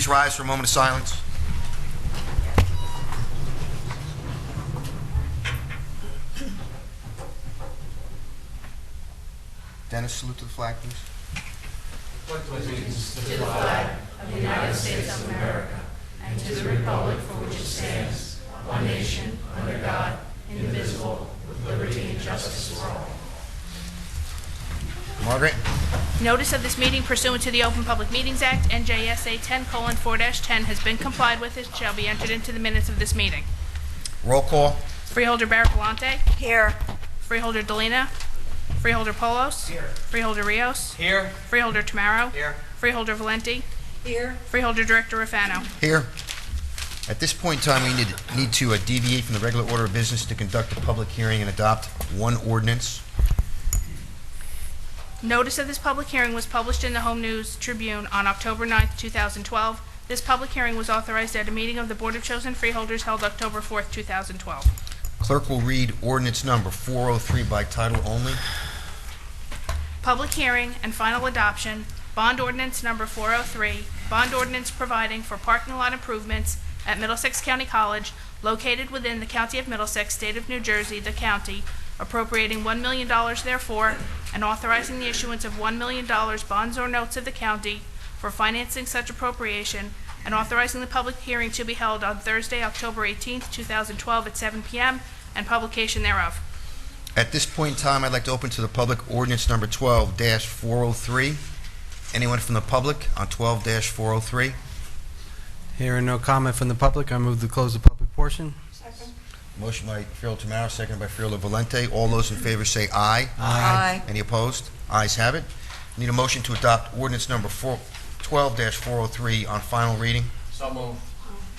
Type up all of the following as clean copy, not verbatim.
please rise for a moment of silence? Dennis, salute to the flag, please. Allegiance to the flag of the United States of America and to the republic for which it stands, one nation, under God, indivisible, with liberty and justice for all. Margaret? Notice of this meeting pursuant to the Open Public Meetings Act, NJSA 10:4-10, has been complied with and shall be entered into the minutes of this meeting. Roll call. Freeholder Barrett-Galante. Here. Freeholder Delina. Freeholder Polos. Here. Freeholder Rios. Here. Freeholder Tamaro. Here. Freeholder Valenti. Here. Freeholder Director Rafano. Here. At this point in time, we need to deviate from the regular order of business to conduct a public hearing and adopt one ordinance. Notice of this public hearing was published in the Home News Tribune on October 9th, 2012. This public hearing was authorized at a meeting of the Board of Chosen Freeholders held October 4th, 2012. Clerk will read ordinance number 403 by title only. Public hearing and final adoption, bond ordinance number 403, bond ordinance providing for parking lot improvements at Middlesex County College located within the County of Middlesex, State of New Jersey, the county, appropriating $1 million therefore, and authorizing the issuance of $1 million bonds or notes of the county for financing such appropriation, and authorizing the public hearing to be held on Thursday, October 18th, 2012 at 7 p.m., and publication thereof. At this point in time, I'd like to open to the public ordinance number 12-403. Anyone from the public on 12-403? Hearing no comment from the public, I move to close the public portion. Second. Motion by Freeholder Tamaro, seconded by Freeholder Valente. All those in favor say aye. Aye. Any opposed? Ayes have it. Need a motion to adopt ordinance number 12-403 on final reading. So moved.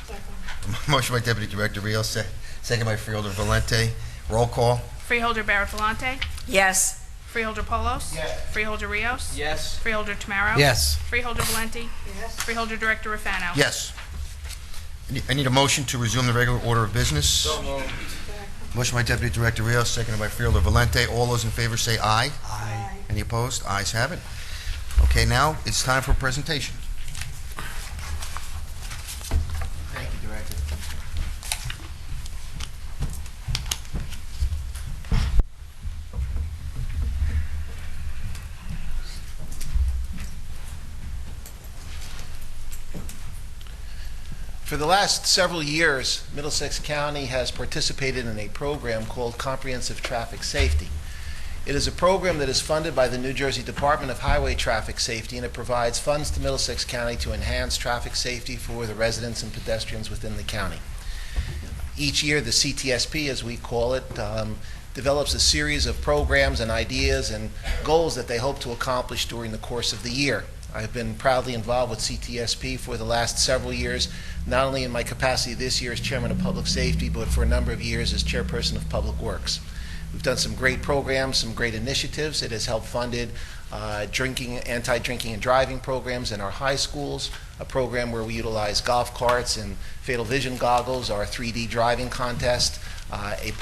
Second. Motion by Deputy Director Rios, second by Freeholder Valente. Roll call. Freeholder Barrett-Galante. Yes. Freeholder Polos. Yes. Freeholder Rios. Yes. Freeholder Tamaro. Yes. Freeholder Valenti. Yes. Freeholder Director Rafano. Yes. I need a motion to resume the regular order of business. So moved. Motion by Deputy Director Rios, seconded by Freeholder Valente. All those in favor say aye. Aye. Any opposed? Ayes have it. Okay, now it's time for presentation. Thank you, Director. For the last several years, Middlesex County has participated in a program called Comprehensive Traffic Safety. It is a program that is funded by the New Jersey Department of Highway Traffic Safety, and it provides funds to Middlesex County to enhance traffic safety for the residents and pedestrians within the county. Each year, the CTSP, as we call it, develops a series of programs and ideas and goals that they hope to accomplish during the course of the year. I've been proudly involved with CTSP for the last several years, not only in my capacity this year as Chairman of Public Safety, but for a number of years as Chairperson of Public Works. We've done some great programs, some great initiatives. It has helped funded anti-drinking and driving programs in our high schools, a program where we utilize golf carts and fatal vision goggles, our 3D driving contest, a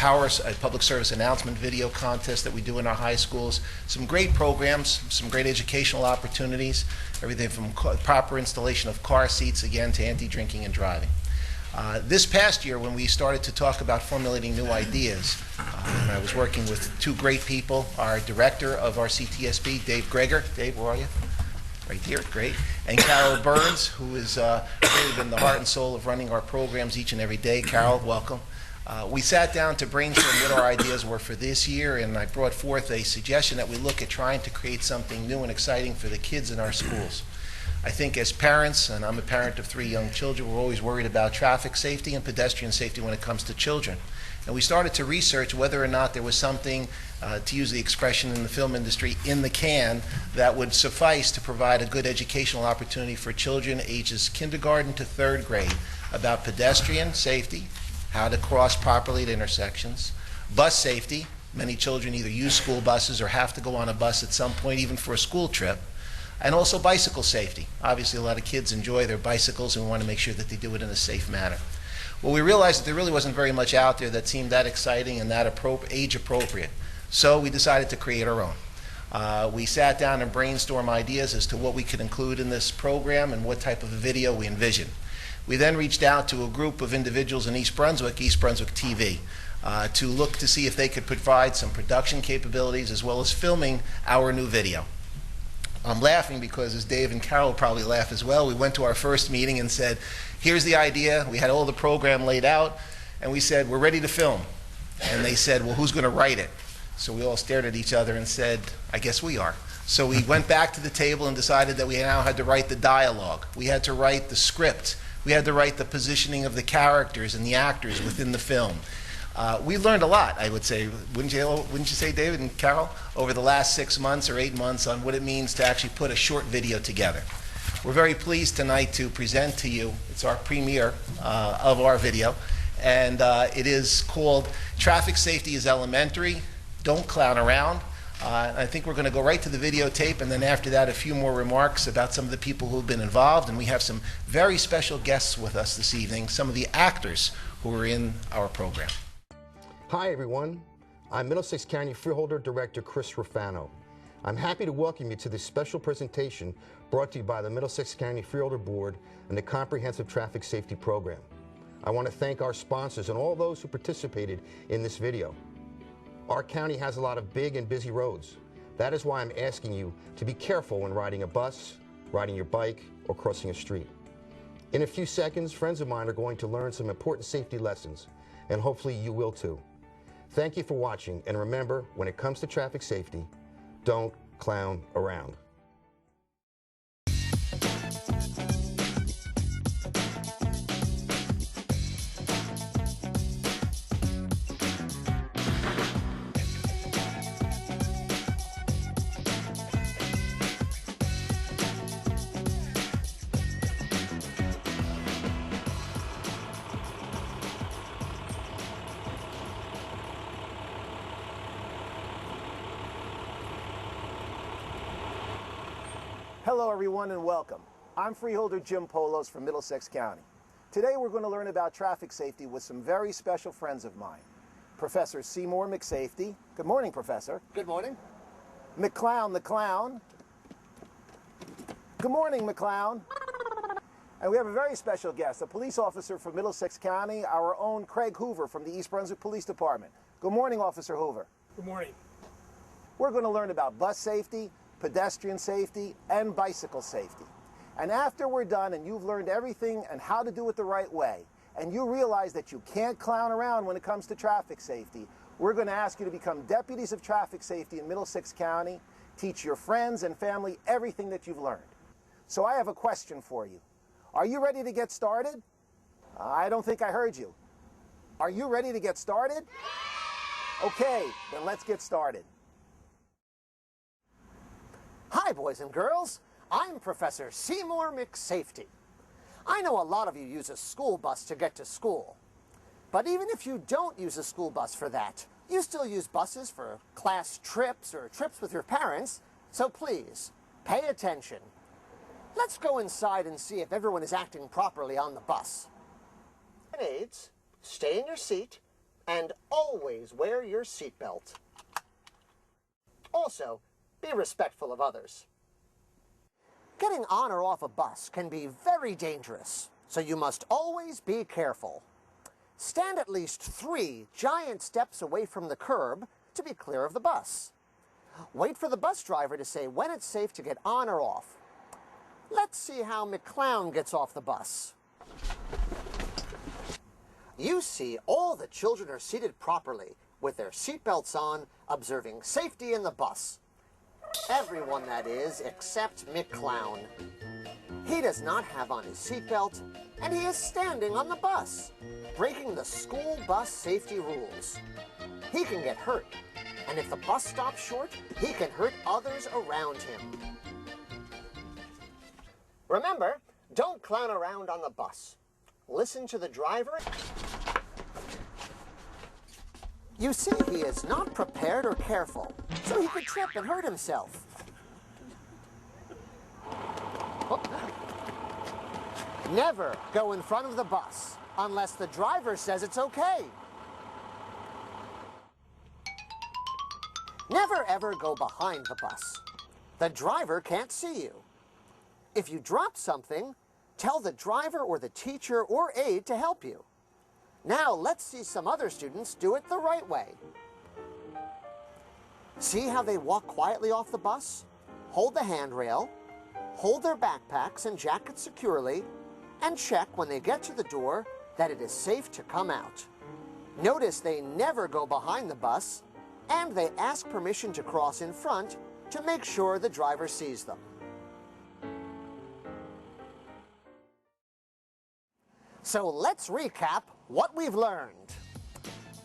public service announcement video contest that we do in our high schools. Some great programs, some great educational opportunities, everything from proper installation of car seats, again, to anti-drinking and driving. This past year, when we started to talk about formulating new ideas, and I was working with two great people, our director of our CTSP, Dave Greger. Dave, where are you? Right here, great. And Carol Burns, who has really been the heart and soul of running our programs each and every day. Carol, welcome. We sat down to brainstorm what our ideas were for this year, and I brought forth a suggestion that we look at trying to create something new and exciting for the kids in our schools. I think as parents, and I'm a parent of 3 young children, we're always worried about traffic safety and pedestrian safety when it comes to children. And we started to research whether or not there was something, to use the expression in the film industry, in the can that would suffice to provide a good educational opportunity for children ages kindergarten to 3rd grade about pedestrian safety, how to cross properly at intersections, bus safety. Many children either use school buses or have to go on a bus at some point, even for a school trip. And also bicycle safety. Obviously, a lot of kids enjoy their bicycles, and we want to make sure that they do it in a safe manner. Well, we realized that there really wasn't very much out there that seemed that exciting and that age appropriate. So we decided to create our own. We sat down and brainstormed ideas as to what we could include in this program and what type of a video we envisioned. We then reached out to a group of individuals in East Brunswick TV, to look to see if they could provide some production capabilities as well as filming our new video. I'm laughing because, as Dave and Carol probably laugh as well, we went to our first meeting and said, here's the idea. We had all the program laid out, and we said, we're ready to film. And they said, well, who's going to write it? So we all stared at each other and said, I guess we are. So we went back to the table and decided that we now had to write the dialogue. We had to write the script. We had to write the positioning of the characters and the actors within the film. We learned a lot, I would say, wouldn't you say, David and Carol, over the last 6 months or 8 months on what it means to actually put a short video together. We're very pleased tonight to present to you, it's our premiere of our video, and it is called Traffic Safety is Elementary, Don't Clown Around. I think we're going to go right to the videotape, and then after that a few more remarks about some of the people who have been involved, and we have some very special guests with us this evening, some of the actors who are in our program. Hi everyone, I'm Middlesex County Freeholder Director Chris Rafano. I'm happy to welcome you to this special presentation brought to you by the Middlesex County Freeholder Board and the Comprehensive Traffic Safety Program. I want to thank our sponsors and all those who participated in this video. Our county has a lot of big and busy roads. That is why I'm asking you to be careful when riding a bus, riding your bike, or crossing a street. In a few seconds, friends of mine are going to learn some important safety lessons, and hopefully you will too. Thank you for watching, and remember, when it comes to traffic safety, don't clown around. Hello everyone and welcome. I'm Freeholder Jim Polos from Middlesex County. Today we're going to learn about traffic safety with some very special friends of mine. Professor Seymour McSafety. Good morning, Professor. Good morning. McClown the Clown. Good morning, McClown. And we have a very special guest, a police officer from Middlesex County, our own Craig Hoover from the East Brunswick Police Department. Good morning, Officer Hoover. Good morning. We're going to learn about bus safety, pedestrian safety, and bicycle safety. And after we're done and you've learned everything and how to do it the right way, and you realize that you can't clown around when it comes to traffic safety, we're going to ask you to become deputies of traffic safety in Middlesex County, teach your friends and family everything that you've learned. So I have a question for you. Are you ready to get started? I don't think I heard you. Are you ready to get started? Okay, then let's get started. Hi, boys and girls. I'm Professor Seymour McSafety. I know a lot of you use a school bus to get to school. But even if you don't use a school bus for that, you still use buses for class trips or trips with your parents. So please, pay attention. Let's go inside and see if everyone is acting properly on the bus. Aids, stay in your seat and always wear your seatbelt. Also, be respectful of others. Getting on or off a bus can be very dangerous, so you must always be careful. Stand at least 3 giant steps away from the curb to be clear of the bus. Wait for the bus driver to say when it's safe to get on or off. Let's see how McClown gets off the bus. You see all the children are seated properly, with their seatbelts on, observing safety in the bus. Everyone, that is, except McClown. He does not have on his seatbelt, and he is standing on the bus, breaking the school bus safety rules. He can get hurt, and if the bus stops short, he can hurt others around him. Remember, don't clown around on the bus. Listen to the driver. You see, he is not prepared or careful, so he could trip and hurt himself. Oh. Never go in front of the bus unless the driver says it's okay. Never ever go behind the bus. The driver can't see you. If you drop something, tell the driver or the teacher or aide to help you. Now let's see some other students do it the right way. See how they walk quietly off the bus? Hold the handrail, hold their backpacks and jackets securely, and check when they get to the door that it is safe to come out. Notice they never go behind the bus, and they ask permission to cross in front to make sure the driver sees them. So let's recap what we've learned.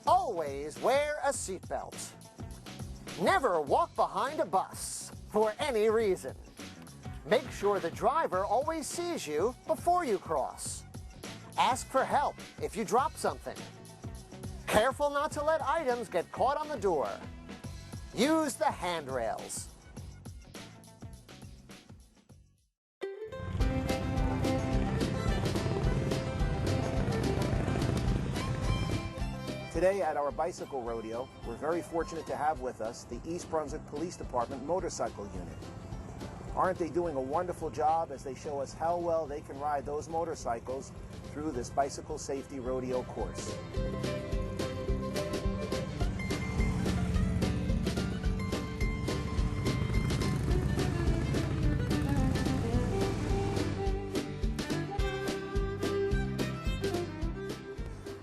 Always wear a seatbelt. Never walk behind a bus for any reason. Make sure the driver always sees you before you cross. Ask for help if you drop something. Careful not to let items get caught on the door. Use the handrails. Today at our bicycle rodeo, we're very fortunate to have with us the East Brunswick Police Department Motorcycle Unit. Aren't they doing a wonderful job as they show us how well they can ride those motorcycles through this bicycle safety rodeo course?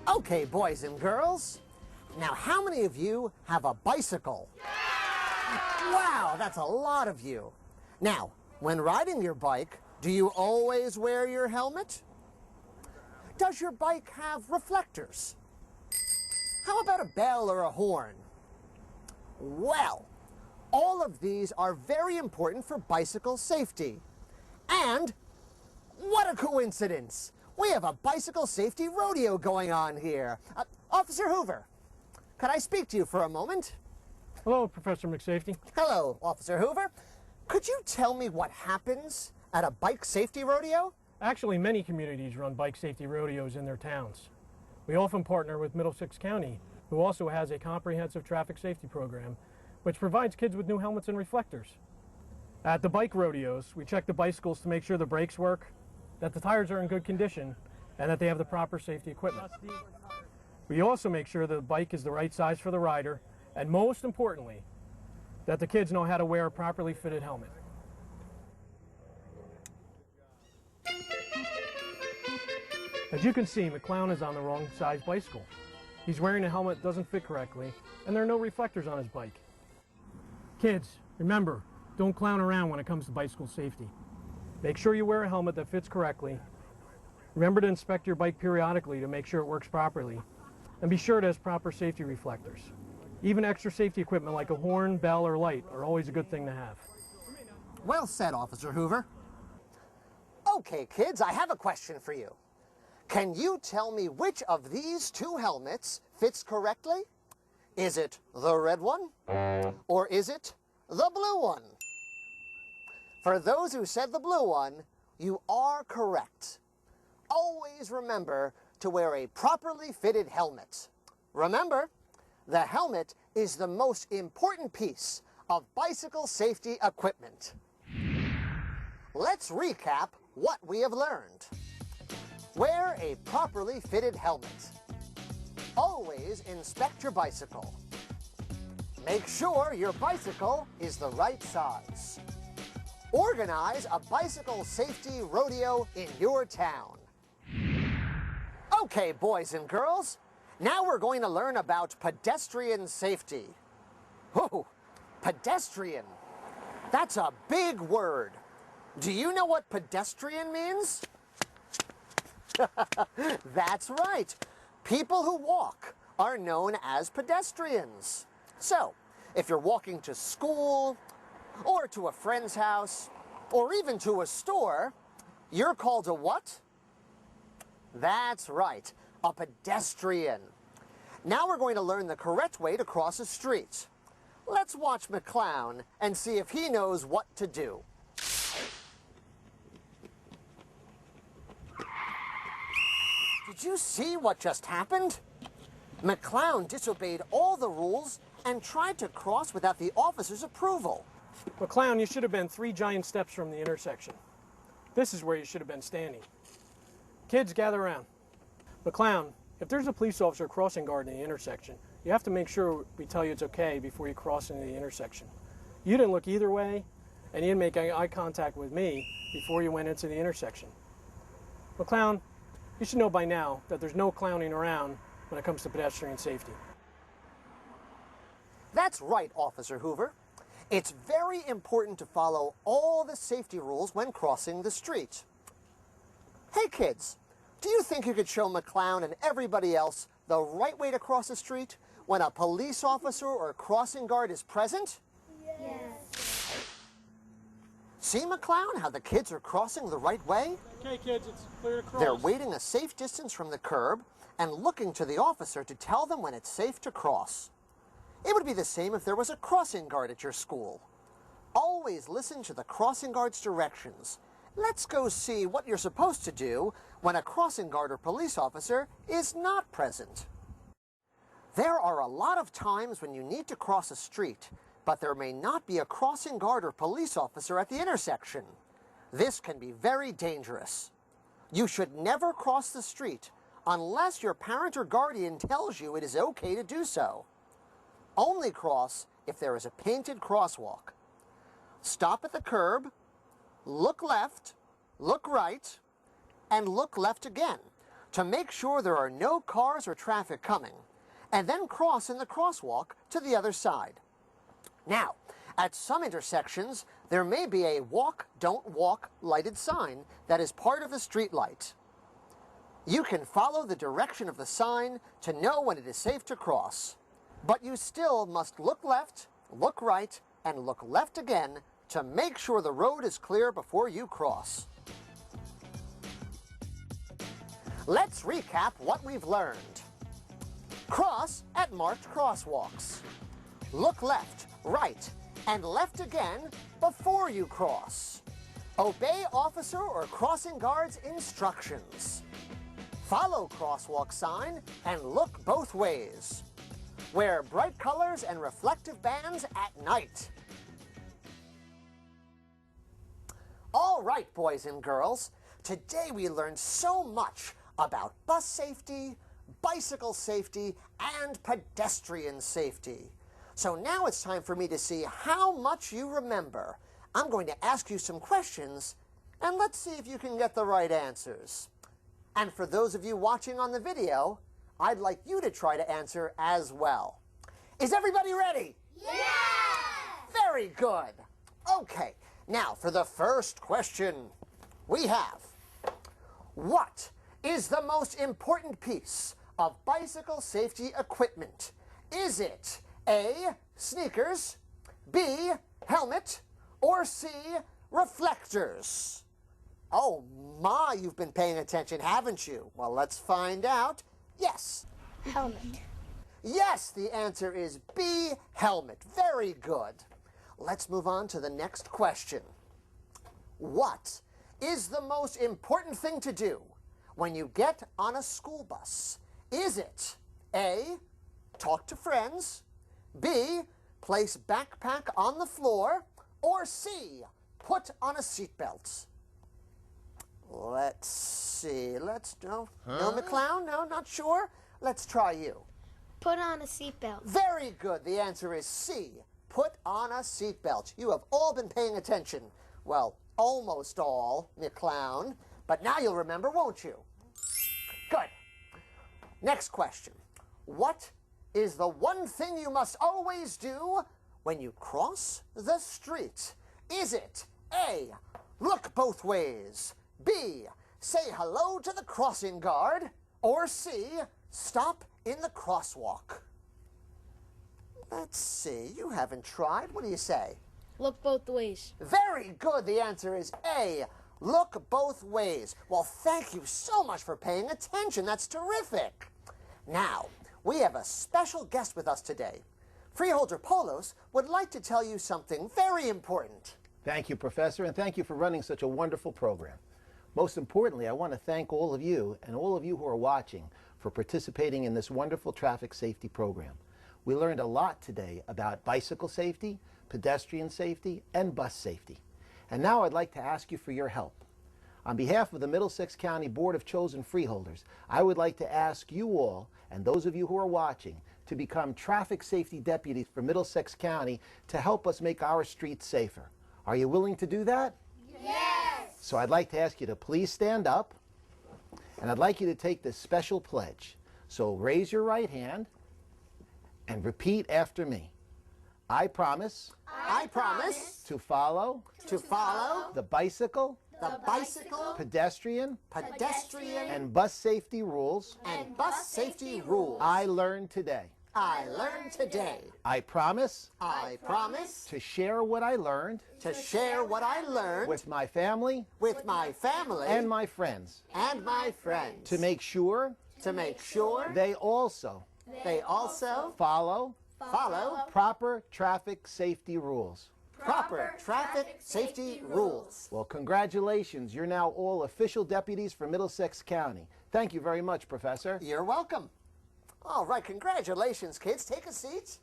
Okay, boys and girls. Now, how many of you have a bicycle? Wow, that's a lot of you. Now, when riding your bike, do you always wear your helmet? Does your bike have reflectors? How about a bell or a horn? Well, all of these are very important for bicycle safety. And what a coincidence! We have a bicycle safety rodeo going on here. Officer Hoover, could I speak to you for a moment? Hello, Professor McSafety. Hello, Officer Hoover. Could you tell me what happens at a bike safety rodeo? Actually, many communities run bike safety rodeos in their towns. We often partner with Middlesex County, who also has a comprehensive traffic safety program, which provides kids with new helmets and reflectors. At the bike rodeos, we check the bicycles to make sure the brakes work, that the tires are in good condition, and that they have the proper safety equipment. We also make sure the bike is the right size for the rider, and most importantly, that the kids know how to wear a properly fitted helmet. As you can see, McClown is on the wrong size bicycle. He's wearing a helmet that doesn't fit correctly, and there are no reflectors on his bike. Kids, remember, don't clown around when it comes to bicycle safety. Make sure you wear a helmet that fits correctly. Remember to inspect your bike periodically to make sure it works properly. And be sure it has proper safety reflectors. Even extra safety equipment like a horn, bell, or light are always a good thing to have. Well said, Officer Hoover. Okay, kids, I have a question for you. Can you tell me which of these two helmets fits correctly? Is it the red one? Or is it the blue one? For those who said the blue one, you are correct. Always remember to wear a properly fitted helmet. Remember, the helmet is the most important piece of bicycle safety equipment. Let's recap what we have learned. Wear a properly fitted helmet. Always inspect your bicycle. Make sure your bicycle is the right size. Organize a bicycle safety rodeo in your town. Okay, boys and girls, now we're going to learn about pedestrian safety. Whoa, pedestrian. That's a big word. Do you know what pedestrian means? That's right. People who walk are known as pedestrians. So, if you're walking to school, or to a friend's house, or even to a store, you're called a what? That's right, a pedestrian. Now we're going to learn the correct way to cross a street. Let's watch McClown and see if he knows what to do. Did you see what just happened? McClown disobeyed all the rules and tried to cross without the officer's approval. McClown, you should have been 3 giant steps from the intersection. This is where you should have been standing. Kids, gather around. McClown, if there's a police officer crossing guard in the intersection, you have to make sure we tell you it's okay before you cross into the intersection. You didn't look either way, and you didn't make eye contact with me before you went into the intersection. McClown, you should know by now that there's no clowning around when it comes to pedestrian safety. That's right, Officer Hoover. It's very important to follow all the safety rules when crossing the street. Hey kids, do you think you could show McClown and everybody else the right way to cross the street when a police officer or crossing guard is present? Yes. See, McClown, how the kids are crossing the right way? Okay, kids, it's clear to cross. They're waiting a safe distance from the curb and looking to the officer to tell them when it's safe to cross. It would be the same if there was a crossing guard at your school. Always listen to the crossing guard's directions. Let's go see what you're supposed to do when a crossing guard or police officer is not present. There are a lot of times when you need to cross a street, but there may not be a crossing guard or police officer at the intersection. This can be very dangerous. You should never cross the street unless your parent or guardian tells you it is okay to do so. Only cross if there is a painted crosswalk. Stop at the curb, look left, look right, and look left again to make sure there are no cars or traffic coming, and then cross in the crosswalk to the other side. Now, at some intersections, there may be a walk, don't walk lighted sign that is part of the street light. You can follow the direction of the sign to know when it is safe to cross. But you still must look left, look right, and look left again to make sure the road is clear before you cross. Let's recap what we've learned. Cross at marked crosswalks. Look left, right, and left again before you cross. Obey officer or crossing guard's instructions. Follow crosswalk sign and look both ways. Wear bright colors and reflective bands at night. All right, boys and girls, today we learned so much about bus safety, bicycle safety, and pedestrian safety. So now it's time for me to see how much you remember. I'm going to ask you some questions, and let's see if you can get the right answers. And for those of you watching on the video, I'd like you to try to answer as well. Is everybody ready? Yes! Very good. Okay, now for the first question, we have, what is the most important piece of bicycle safety equipment? Is it A, sneakers, B, helmet, or C, reflectors? Oh my, you've been paying attention, haven't you? Well, let's find out. Yes. Helmet. Yes, the answer is B, helmet. Very good. Let's move on to the next question. What is the most important thing to do when you get on a school bus? Is it A, talk to friends, B, place backpack on the floor, or C, put on a seatbelt? Let's see. No, McClown? No, not sure? Let's try you. Put on a seatbelt. Very good. The answer is C, put on a seatbelt. You have all been paying attention. Well, almost all, McClown. But now you'll remember, won't you? Good. Next question. What is the one thing you must always do when you cross the street? Is it A, look both ways, B, say hello to the crossing guard, or C, stop in the crosswalk? Let's see, you haven't tried. What do you say? Look both ways. Very good. The answer is A, look both ways. Well, thank you so much for paying attention. That's terrific. Now, we have a special guest with us today. Freeholder Polos would like to tell you something very important. Thank you, Professor, and thank you for running such a wonderful program. Most importantly, I want to thank all of you and all of you who are watching for participating in this wonderful traffic safety program. We learned a lot today about bicycle safety, pedestrian safety, and bus safety. And now I'd like to ask you for your help. On behalf of the Middlesex County Board of Chosen Freeholders, I would like to ask you all, and those of you who are watching, to become traffic safety deputies for Middlesex County to help us make our streets safer. Are you willing to do that? Yes. So I'd like to ask you to please stand up, and I'd like you to take this special pledge. So raise your right hand and repeat after me. I promise to follow the bicycle, pedestrian, and bus safety rules I learned today. I promise to share what I learned with my family and my friends, to make sure they also follow proper traffic safety rules. Well, congratulations. You're now all official deputies for Middlesex County. Thank you very much, Professor. You're welcome. All right, congratulations, kids. Take a seat.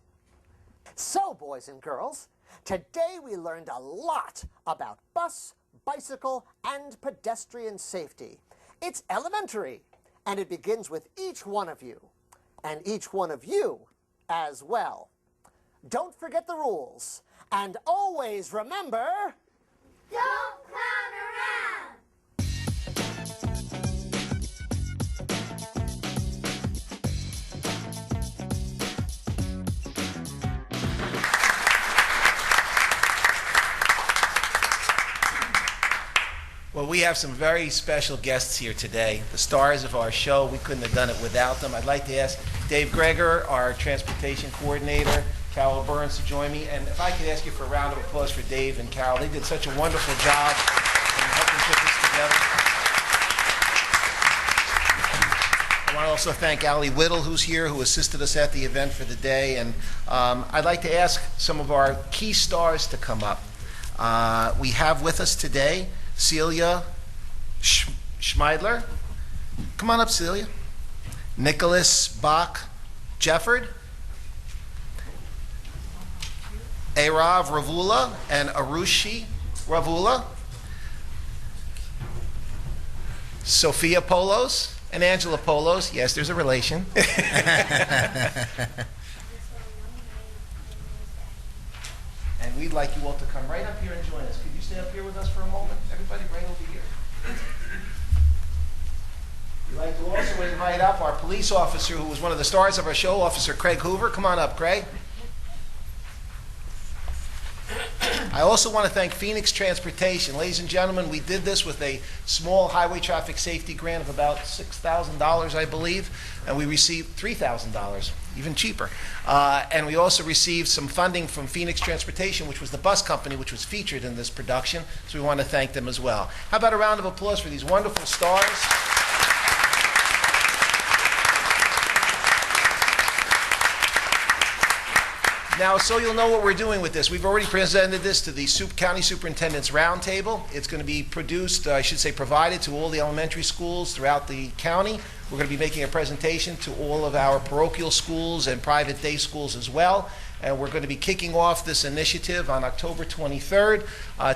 So, boys and girls, today we learned a lot about bus, bicycle, and pedestrian safety. It's elementary, and it begins with each one of you, and each one of you as well. Don't forget the rules, and always remember... Don't clown around. Well, we have some very special guests here today, the stars of our show. We couldn't have done it without them. I'd like to ask Dave Greger, our transportation coordinator, Carol Burns to join me. And if I could ask you for a round of applause for Dave and Carol. They did such a wonderful job in helping put this together. I want to also thank Allie Whittle, who's here, who assisted us at the event for the day. And I'd like to ask some of our key stars to come up. We have with us today Celia Schmeidler. Come on up, Celia. Nicholas Bach Jefford. Arav Ravula and Arushi Ravula. Sophia Polos and Angela Polos. Yes, there's a relation. And we'd like you all to come right up here and join us. Could you stay up here with us for a moment? Everybody right over here. We'd like to also invite up our police officer, who was one of the stars of our show, Officer Craig Hoover. Come on up, Craig. I also want to thank Phoenix Transportation. Ladies and gentlemen, we did this with a small highway traffic safety grant of about $6,000, I believe, and we received $3,000, even cheaper. And we also received some funding from Phoenix Transportation, which was the bus company which was featured in this production, so we want to thank them as well. How about a round of applause for these wonderful stars? Now, so you'll know what we're doing with this. We've already presented this to the County Superintendent's Roundtable. It's going to be produced, I should say provided, to all the elementary schools throughout the county. We're going to be making a presentation to all of our parochial schools and private day schools as well. And we're going to be kicking off this initiative on October 23rd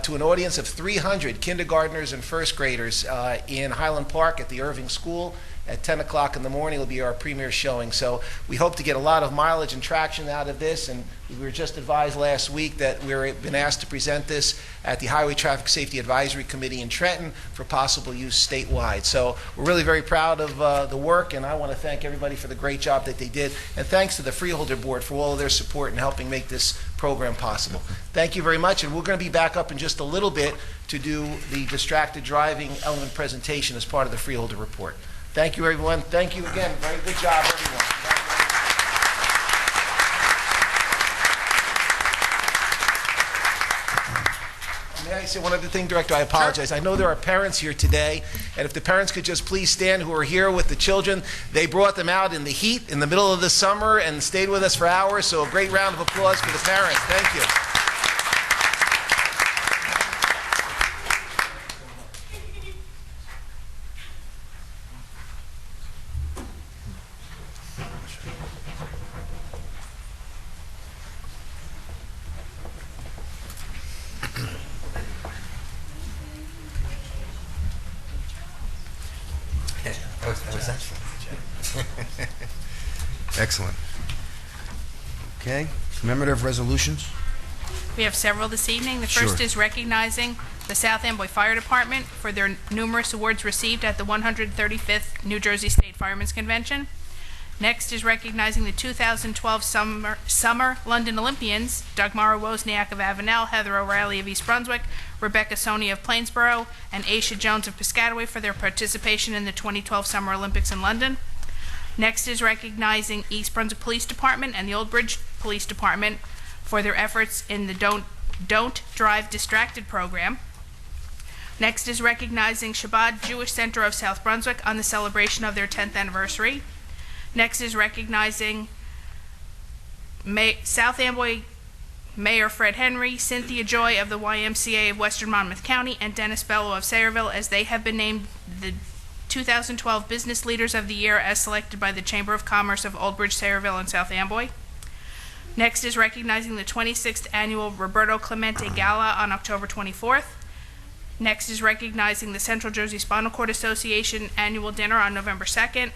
to an audience of 300 kindergartners and first graders in Highland Park at the Irving School. At 10 o'clock in the morning will be our premiere showing. So we hope to get a lot of mileage and traction out of this. And we were just advised last week that we've been asked to present this at the Highway Traffic Safety Advisory Committee in Trenton for possible use statewide. So we're really very proud of the work, and I want to thank everybody for the great job that they did. And thanks to the Freeholder Board for all of their support in helping make this program possible. Thank you very much. And we're going to be back up in just a little bit to do the distracted driving element presentation as part of the Freeholder Report. Thank you, everyone. Thank you again. Very good job, everyone. May I say one other thing, Director? I apologize. I know there are parents here today, and if the parents could just please stand who are here with the children. They brought them out in the heat in the middle of the summer and stayed with us for hours, so a great round of applause for the parents. Thank you. Excellent. Okay, commemorative resolutions? We have several this evening. The Sure. first is recognizing the South Amboy Fire Department for their numerous awards received at the 135th New Jersey State Firemen's Convention. Next is recognizing the 2012 Summer London Olympians, Dagmara Wozniak of Avenel, Heather O'Reilly of East Brunswick, Rebecca Sony of Plainsboro, and Aisha Jones of Piscataway for their participation in the 2012 Summer Olympics in London. Next is recognizing East Brunswick Police Department and the Old Bridge Police Department for their efforts in the Don't Drive Distracted program. Next is recognizing Shabbat Jewish Center of South Brunswick on the celebration of their 10th anniversary. Next is recognizing South Amboy Mayor Fred Henry, Cynthia Joy of the YMCA of Western Monmouth County, and Dennis Bello of Sayreville, as they have been named the 2012 Business Leaders of the Year as selected by the Chamber of Commerce of Old Bridge, Sayreville, and South Amboy. Next is recognizing the 26th Annual Roberto Clemente Gala on October 24th. Next is recognizing the Central Jersey Spinal Cord Association Annual Dinner on November 2nd.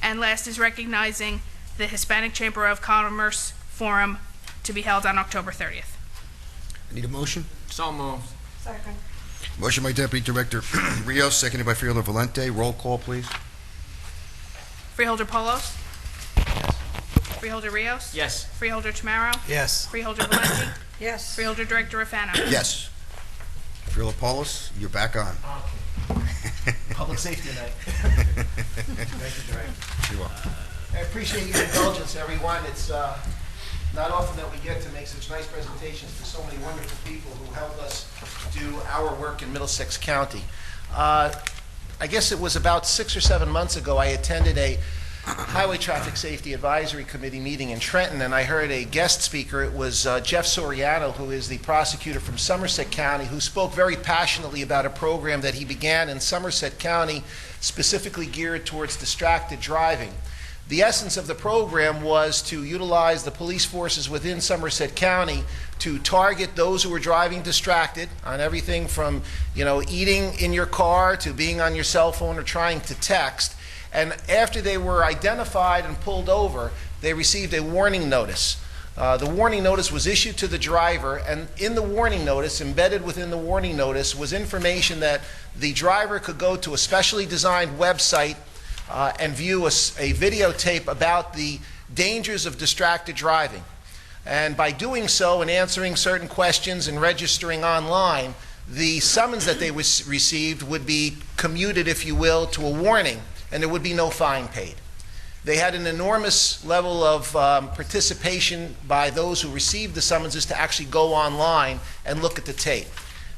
And last is recognizing the Hispanic Chamber of Commerce Forum to be held on October 30th. I need a motion? So moved. Second. Motion by Deputy Director Rios, seconded by Freeholder Valente. Roll call, please. Freeholder Polos? Yes. Freeholder Rios? Yes. Freeholder Chamorro? Yes. Freeholder Valente? Yes. Freeholder Director Rafano? Yes. Freeholder Paulus, you're back on. Public safety night. Thank you, Director. You're welcome. I appreciate your indulgence, everyone. It's not often that we get to make such nice presentations to so many wonderful people who help us do our work in Middlesex County. I guess it was about 6 or 7 months ago I attended a Highway Traffic Safety Advisory Committee meeting in Trenton, and I heard a guest speaker. It was Jeff Soriano, who is the prosecutor from Somerset County, who spoke very passionately about a program that he began in Somerset County specifically geared towards distracted driving. The essence of the program was to utilize the police forces within Somerset County to target those who were driving distracted on everything from, eating in your car to being on your cell phone or trying to text. And after they were identified and pulled over, they received a warning notice. The warning notice was issued to the driver, and in the warning notice, embedded within the warning notice, was information that the driver could go to a specially designed website and view a videotape about the dangers of distracted driving. And by doing so and answering certain questions and registering online, the summons that they received would be commuted, if you will, to a warning, and there would be no fine paid. They had an enormous level of participation by those who received the summonses to actually go online and look at the tape.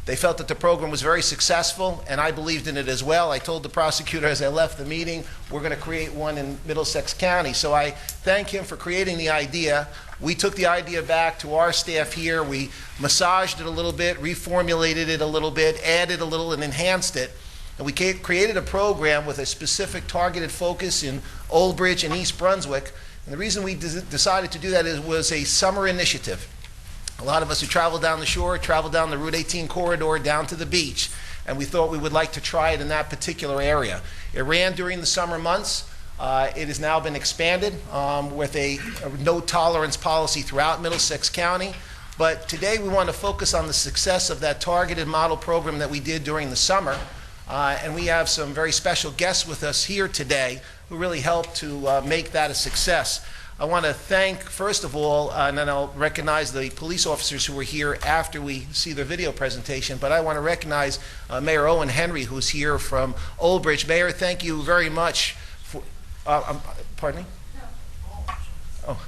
They felt that the program was very successful, and I believed in it as well. I told the prosecutor as I left the meeting, we're going to create one in Middlesex County. So I thank him for creating the idea. We took the idea back to our staff here. We massaged it a little bit, reformulated it a little bit, added a little, and enhanced it. And we created a program with a specific targeted focus in Old Bridge and East Brunswick. And the reason we decided to do that was a summer initiative. A lot of us who travel down the shore, travel down the Route 18 corridor down to the beach, and we thought we would like to try it in that particular area. It ran during the summer months. It has now been expanded with a no tolerance policy throughout Middlesex County. But today we want to focus on the success of that targeted model program that we did during the summer. And we have some very special guests with us here today who really helped to make that a success. I want to thank, first of all, and then I'll recognize the police officers who were here after we see the video presentation, but I want to recognize Mayor Owen Henry, who's here from Old Bridge. Mayor, thank you very much for, pardon me? Oh.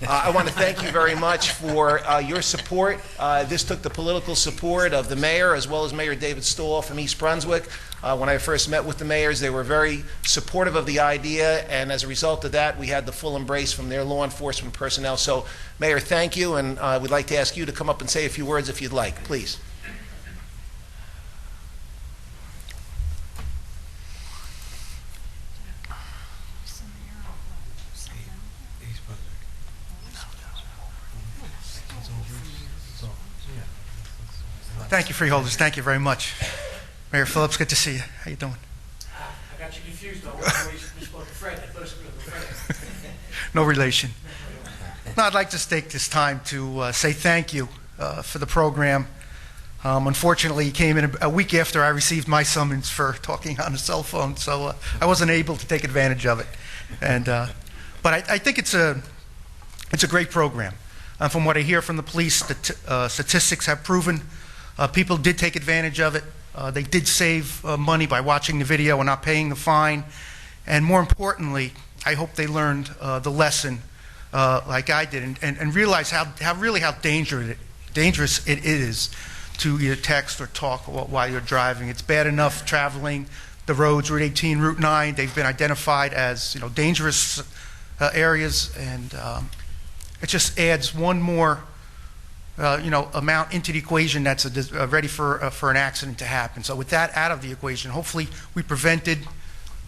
I want to thank you very much for your support. This took the political support of the mayor as well as Mayor David Stoll from East Brunswick. When I first met with the mayors, they were very supportive of the idea, and as a result of that, we had the full embrace from their law enforcement personnel. So, Mayor, thank you, and we'd like to ask you to come up and say a few words if you'd like, please. Thank you, Freeholders. Thank you very much. Mayor Phillips, good to see you. How you doing? I got you confused, though. We spoke to Fred. I thought it was Fred. No relation. No, I'd like to take this time to say thank you for the program. Unfortunately, it came in a week after I received my summons for talking on a cell phone, so I wasn't able to take advantage of it. But I think it's a great program. From what I hear from the police, statistics have proven people did take advantage of it. They did save money by watching the video and not paying the fine. And more importantly, I hope they learned the lesson like I did and realize how dangerous it is to either text or talk while you're driving. It's bad enough traveling the roads, Route 18, Route 9. They've been identified as dangerous areas, and it just adds one more amount into the equation that's ready for an accident to happen. So with that out of the equation, hopefully we prevented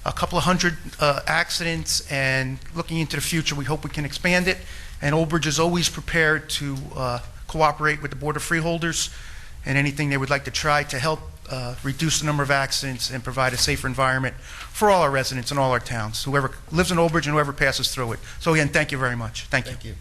a couple of hundred accidents, and looking into the future, we hope we can expand it. And Old Bridge is always prepared to cooperate with the Board of Freeholders and anything they would like to try to help reduce the number of accidents and provide a safer environment for all our residents in all our towns, whoever lives in Old Bridge and whoever passes through it. So again, thank you very much. Thank you. Thank you.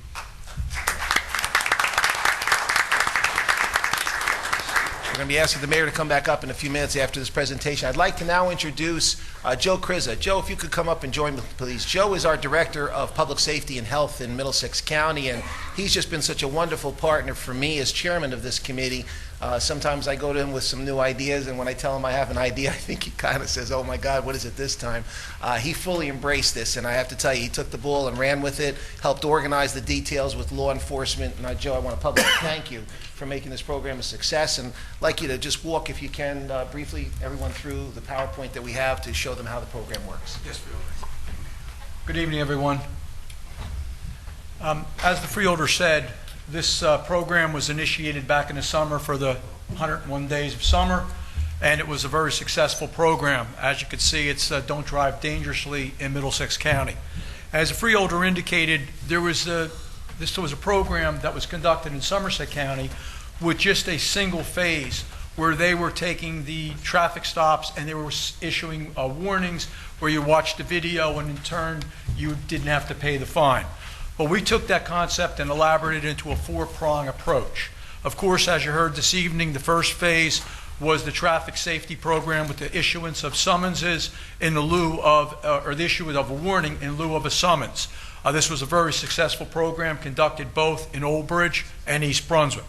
We're going to be asking the mayor to come back up in a few minutes after this presentation. I'd like to now introduce Joe Krizza. Joe, if you could come up and join me, please. Joe is our Director of Public Safety and Health in Middlesex County, and he's just been such a wonderful partner for me as chairman of this committee. Sometimes I go to him with some new ideas, and when I tell him I have an idea, I think he kind of says, oh my God, what is it this time? He fully embraced this, and I have to tell you, he took the ball and ran with it, helped organize the details with law enforcement. And Joe, I want to publicly thank you for making this program a success, and I'd like you to just walk, if you can, briefly, everyone through the PowerPoint that we have to show them how the program works. Yes, Freeholder. Good evening, everyone. As the Freeholder said, this program was initiated back in the summer for the 101 days of summer, and it was a very successful program. As you can see, it's Don't Drive Dangerously in Middlesex County. As the Freeholder indicated, this was a program that was conducted in Somerset County with just a single phase, where they were taking the traffic stops and they were issuing warnings where you watched the video and in turn you didn't have to pay the fine. But we took that concept and elaborated it into a four-prong approach. Of course, as you heard this evening, the first phase was the traffic safety program with the issuance of summonses in the lieu of, or the issuance of a warning in lieu of a summons. This was a very successful program conducted both in Old Bridge and East Brunswick.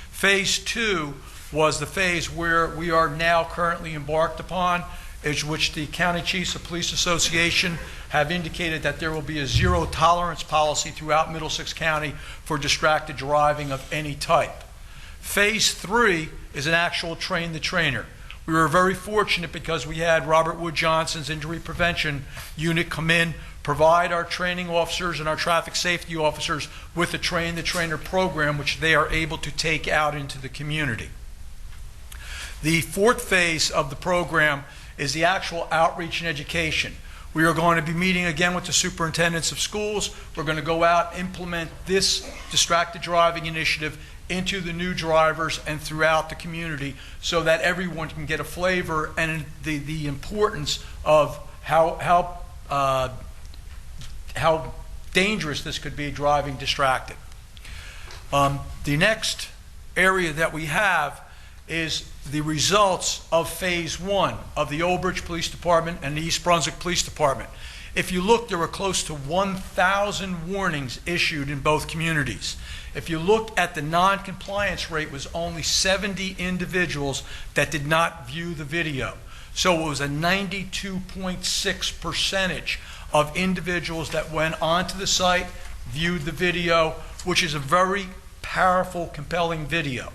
Phase 2 was the phase where we are now currently embarked upon, which the County Chiefs of Police Association have indicated that there will be a zero tolerance policy throughout Middlesex County for distracted driving of any type. Phase 3 is an actual train the trainer. We were very fortunate because we had Robert Wood Johnson's Injury Prevention Unit come in, provide our training officers and our traffic safety officers with a train the trainer program, which they are able to take out into the community. The fourth phase of the program is the actual outreach and education. We are going to be meeting again with the superintendents of schools. We're going to go out, implement this distracted driving initiative into the new drivers and throughout the community so that everyone can get a flavor and the importance of how dangerous this could be driving distracted. The next area that we have is the results of phase 1 of the Old Bridge Police Department and the East Brunswick Police Department. If you look, there were close to 1,000 warnings issued in both communities. If you look at the non-compliance rate, was only 70 individuals that did not view the video. So it was a 92.6% of individuals that went onto the site, viewed the video, which is a very powerful, compelling video.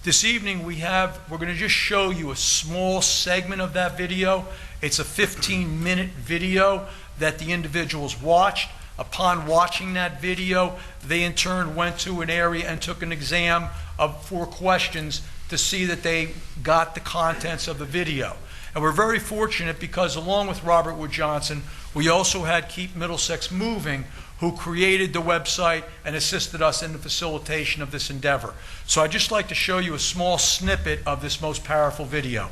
This evening we're going to just show you a small segment of that video. It's a 15-minute video that the individuals watched. Upon watching that video, they in turn went to an area and took an exam of 4 questions to see that they got the contents of the video. And we're very fortunate because along with Robert Wood Johnson, we also had Keep Middlesex Moving, who created the website and assisted us in the facilitation of this endeavor. So I'd just like to show you a small snippet of this most powerful video.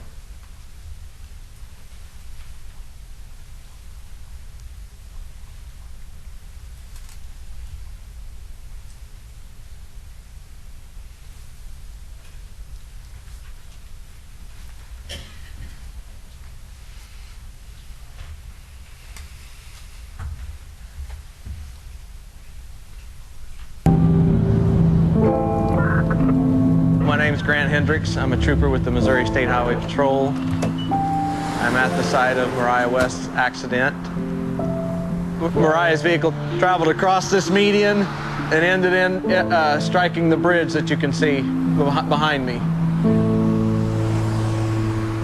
my name's Grant Hendricks. I'm a trooper with the Missouri State Highway Patrol. I'm at the site of Mariah West's accident. Mariah's vehicle traveled across this median and ended in striking the bridge that you can see behind me.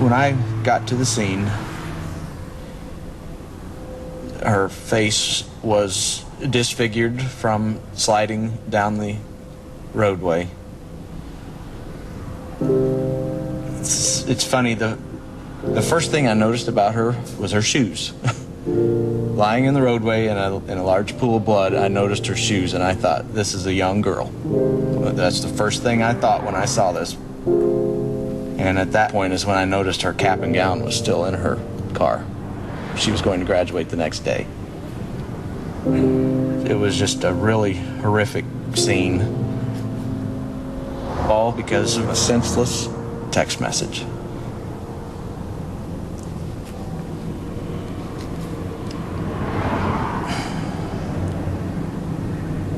When I got to the scene, her face was disfigured from sliding down the roadway. It's funny, the first thing I noticed about her was her shoes. Lying in the roadway in a large pool of blood, I noticed her shoes and I thought, this is a young girl. That's the first thing I thought when I saw this. And at that point is when I noticed her cap and gown was still in her car. She was going to graduate the next day. It was just a really horrific scene. All because of a senseless text message.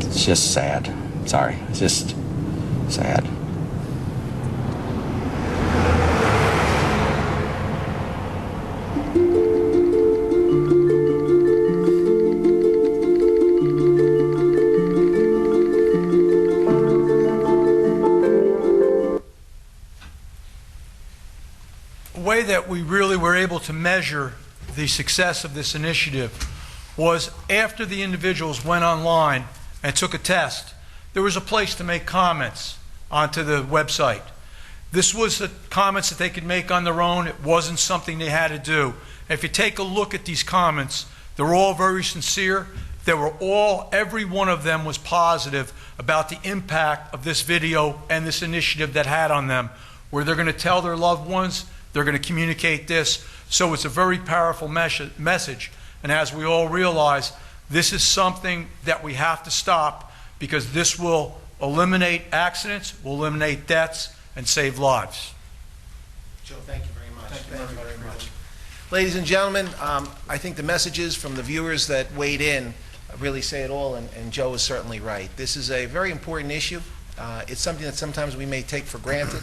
It's just sad. Sorry, it's just sad. The way that we really were able to measure the success of this initiative was after the individuals went online and took a test, there was a place to make comments onto the website. This was the comments that they could make on their own. It wasn't something they had to do. If you take a look at these comments, they're all very sincere. They were all, every one of them was positive about the impact of this video and this initiative that had on them, where they're going to tell their loved ones, they're going to communicate this. So it's a very powerful message. And as we all realize, this is something that we have to stop, because this will eliminate accidents, will eliminate deaths, and save lives. Joe, thank you very much. Thank you very much. Ladies and gentlemen, I think the messages from the viewers that weighed in really say it all, and Joe is certainly right. This is a very important issue. It's something that sometimes we may take for granted,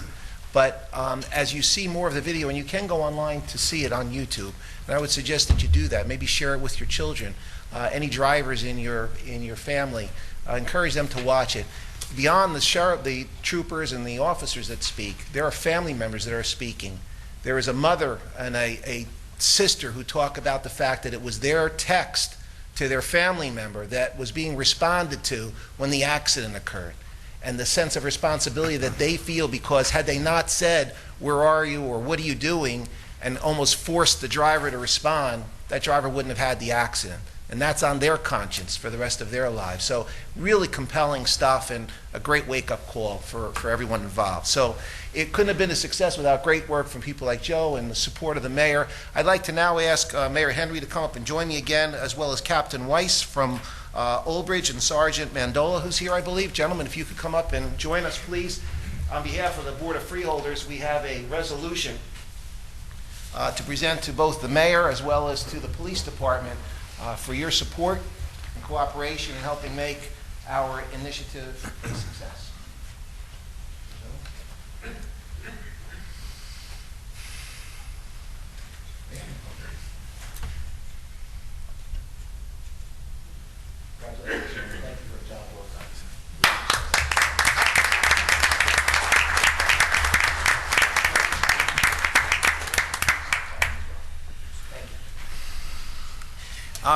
but as you see more of the video, and you can go online to see it on YouTube, and I would suggest that you do that. Maybe share it with your children. Any drivers in your family, encourage them to watch it. Beyond the troopers and the officers that speak, there are family members that are speaking. There is a mother and a sister who talk about the fact that it was their text to their family member that was being responded to when the accident occurred, and the sense of responsibility that they feel, because had they not said, "Where are you?" or "What are you doing?" and almost forced the driver to respond, that driver wouldn't have had the accident. And that's on their conscience for the rest of their lives. So really compelling stuff, and a great wake-up call for everyone involved. So it couldn't have been a success without great work from people like Joe and the support of the mayor. I'd like to now ask Mayor Henry to come up and join me again, as well as Captain Weiss from Old Bridge and Sergeant Mandola, who's here, I believe. Gentlemen, if you could come up and join us, please. On behalf of the Board of Freeholders, we have a resolution to present to both the mayor as well as to the police department for your support and cooperation in helping make our initiative a success. Congratulations. Thank you for a job well done.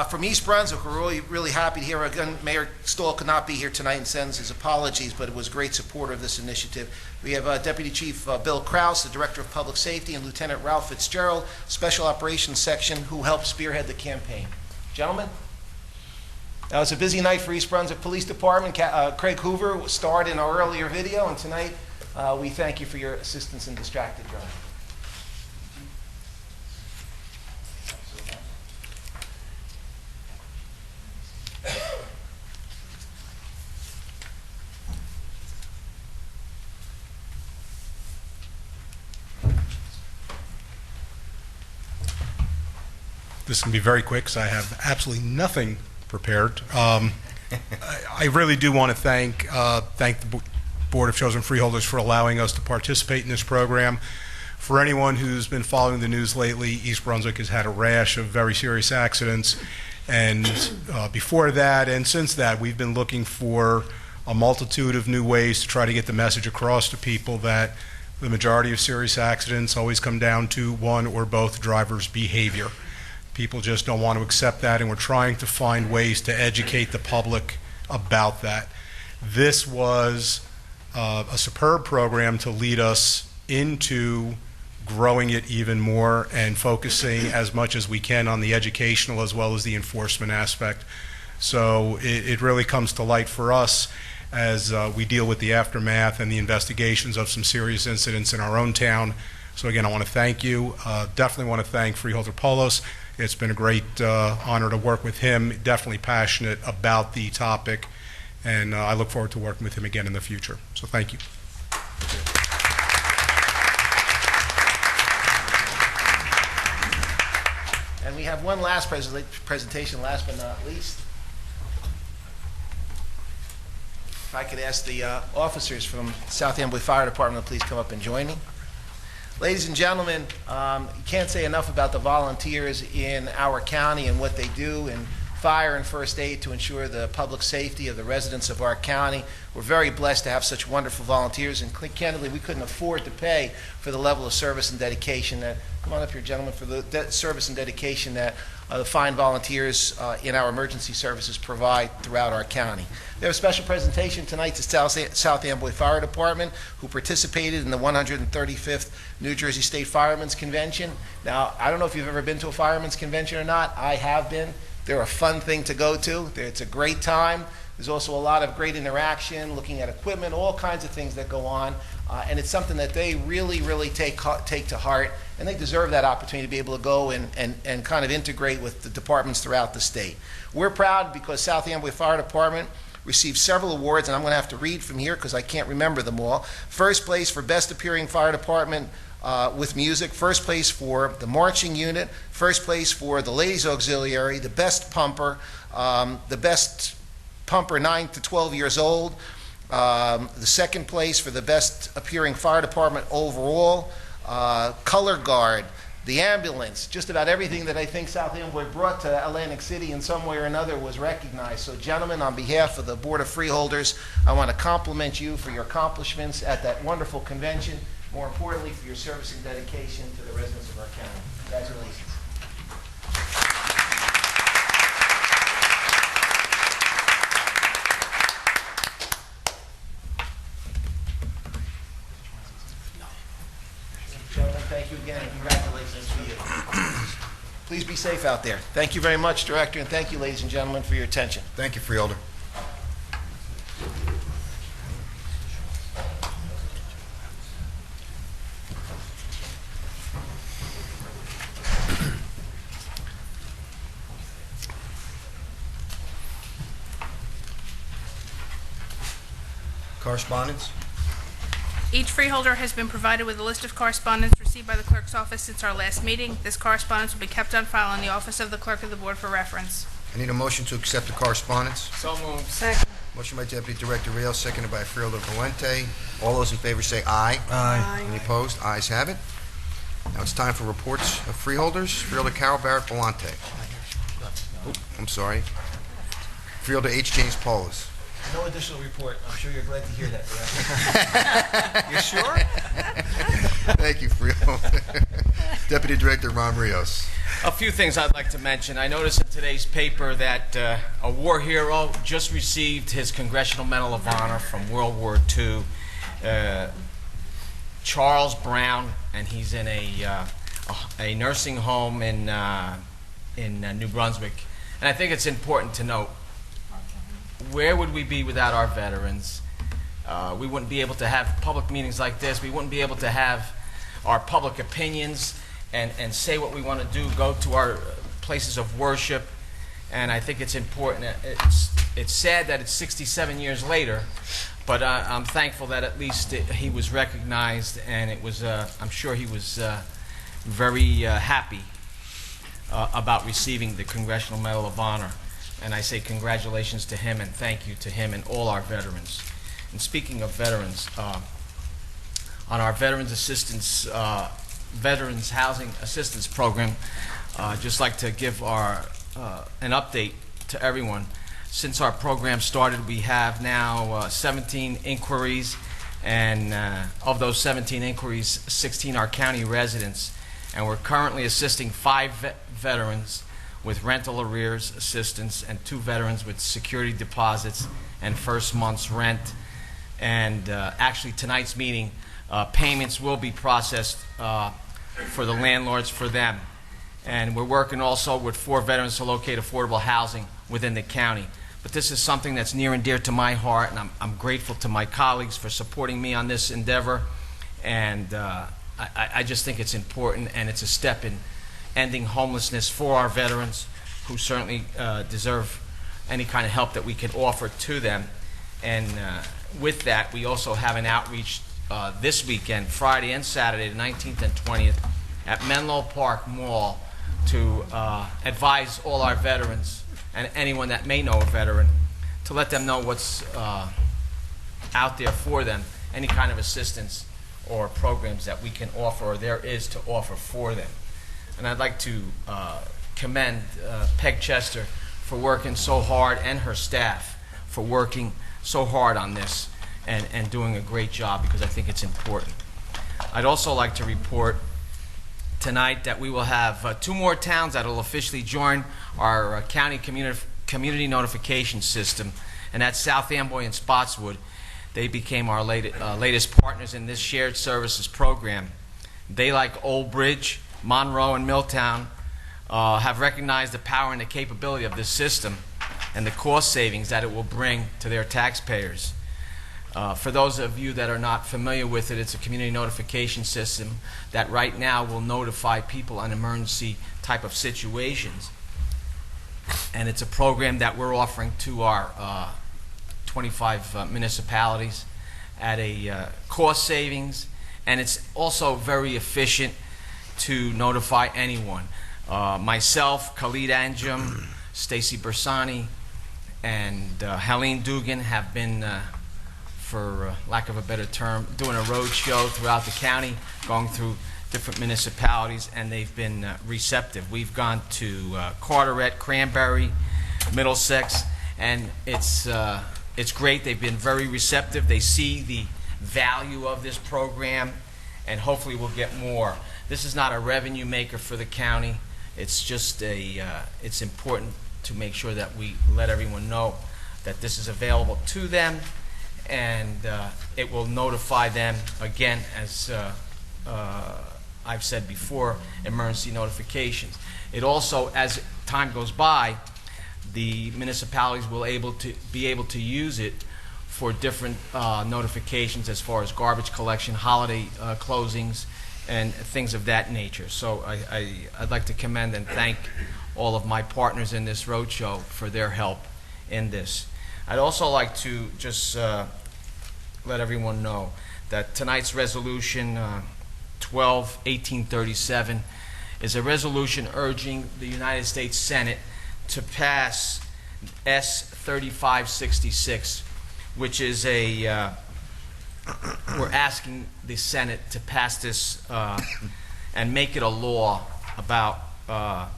From East Brunswick, we're really happy to hear again. Mayor Stoll could not be here tonight and sends his apologies, but it was a great supporter of this initiative. We have Deputy Chief Bill Kraus, the Director of Public Safety, and Lieutenant Ralph Fitzgerald, Special Operations Section, who helped spearhead the campaign. Gentlemen, now it's a busy night for East Brunswick Police Department. Craig Hoover starred in our earlier video, and tonight we thank you for your assistance in distracted driving. This can be very quick because I have absolutely nothing prepared. I really do want to thank Board of Chosen Freeholders for allowing us to participate in this program. For anyone who's been following the news lately, East Brunswick has had a rash of very serious accidents. And before that and since that, we've been looking for a multitude of new ways to try to get the message across to people that the majority of serious accidents always come down to one or both drivers' behavior. People just don't want to accept that, and we're trying to find ways to educate the public about that. This was a superb program to lead us into growing it even more and focusing as much as we can on the educational as well as the enforcement aspect. So it really comes to light for us as we deal with the aftermath and the investigations of some serious incidents in our own town. So again, I want to thank you. Definitely want to thank Freeholder Polos. It's been a great honor to work with him, definitely passionate about the topic, and I look forward to working with him again in the future. So thank you. And we have one last presentation, last but not least. If I could ask the officers from South Amboy Fire Department to please come up and join me. Ladies and gentlemen, you can't say enough about the volunteers in our county and what they do in fire and first aid to ensure the public safety of the residents of our county. We're very blessed to have such wonderful volunteers, and candidly, we couldn't afford to pay for the level of service and dedication that, come on up here, gentlemen, for the service and dedication that the fine volunteers in our emergency services provide throughout our county. We have a special presentation tonight to South Amboy Fire Department, who participated in the 135th New Jersey State Firemen's Convention. Now, I don't know if you've ever been to a firemen's convention or not. I have been. They're a fun thing to go to. It's a great time. There's also a lot of great interaction, looking at equipment, all kinds of things that go on, and it's something that they really, really take to heart, and they deserve that opportunity to be able to go and kind of integrate with the departments throughout the state. We're proud because South Amboy Fire Department received several awards, and I'm going to have to read from here because I can't remember them all. First place for Best Appearing Fire Department with music, first place for the marching unit, first place for the ladies auxiliary, the best pumper, the best pumper 9 to 12 years old, the second place for the best appearing fire department overall, color guard, the ambulance, just about everything that I think South Amboy brought to Atlantic City in some way or another was recognized. So gentlemen, on behalf of the Board of Freeholders, I want to compliment you for your accomplishments at that wonderful convention. More importantly, for your service and dedication to the residents of our county. Congratulations. Gentlemen, thank you again, and congratulations to you. Please be safe out there. Thank you very much, Director, and thank you, ladies and gentlemen, for your attention. Thank you, Freeholder. Correspondence? Each freeholder has been provided with a list of correspondence received by the clerk's office since our last meeting. This correspondence will be kept on file in the office of the clerk of the board for reference. I need a motion to accept the correspondence. So moved. Second. Motion by Deputy Director Rios, seconded by Freeholder Valente. All those in favor say aye. Aye. Any opposed? Ayes have it. Now it's time for reports of freeholders. Freeholder Carol Barrett Valente. Oh, I'm sorry. Freeholder H. James Polis. No additional report. I'm sure you're glad to hear that, Director. You sure? Thank you, Freeholder. Deputy Director Ron Rios. A few things I'd like to mention. I noticed in today's paper that a war hero just received his Congressional Medal of Honor from World War II, Charles Brown, and he's in a nursing home in New Brunswick. And I think it's important to note, where would we be without our veterans? We wouldn't be able to have public meetings like this. We wouldn't be able to have our public opinions and say what we want to do, go to our places of worship. And I think it's important. It's sad that it's 67 years later, but I'm thankful that at least he was recognized, and it was. I'm sure he was very happy about receiving the Congressional Medal of Honor. And I say congratulations to him and thank you to him and all our veterans. And speaking of veterans, on our Veterans Housing Assistance Program, just like to give an update to everyone. Since our program started, we have now 17 inquiries, and of those 17 inquiries, 16 are county residents, and we're currently assisting 5 veterans with rental arrears assistance and 2 veterans with security deposits and first month's rent. And actually tonight's meeting, payments will be processed for the landlords for them. And we're working also with 4 veterans to locate affordable housing within the county. But this is something that's near and dear to my heart, and I'm grateful to my colleagues for supporting me on this endeavor. And I just think it's important, and it's a step in ending homelessness for our veterans, who certainly deserve any kind of help that we can offer to them. And with that, we also have an outreach this weekend, Friday and Saturday, the 19th and 20th, at Menlo Park Mall to advise all our veterans and anyone that may know a veteran, to let them know what's out there for them, any kind of assistance or programs that we can offer or there is to offer for them. And I'd like to commend Peg Chester for working so hard, and her staff for working so hard on this and doing a great job, because I think it's important. I'd also like to report tonight that we will have 2 more towns that will officially join our county community notification system, and that's South Amboy and Spotswood. They became our latest partners in this shared services program. They, like Old Bridge, Monroe, and Milltown, have recognized the power and the capability of this system and the cost savings that it will bring to their taxpayers. For those of you that are not familiar with it, it's a community notification system that right now will notify people on emergency type of situations. And it's a program that we're offering to our 25 municipalities at a cost savings, and it's also very efficient to notify anyone. Myself, Khalid Anjum, Stacy Bersani, and Helene Dugan have been, for lack of a better term, doing a road show throughout the county, going through different municipalities, and they've been receptive. We've gone to Carteret, Cranberry, Middlesex, and it's great. They've been very receptive. They see the value of this program, and hopefully we'll get more. This is not a revenue maker for the county. It's just it's important to make sure that we let everyone know that this is available to them, and it will notify them, again, as I've said before, emergency notifications. It also, as time goes by, the municipalities will be able to use it for different notifications as far as garbage collection, holiday closings, and things of that nature. So I'd like to commend and thank all of my partners in this roadshow for their help in this. I'd also like to just let everyone know that tonight's resolution 12-1837 is a resolution urging the United States Senate to pass S-3566, which is we're asking the Senate to pass this and make it a law about, the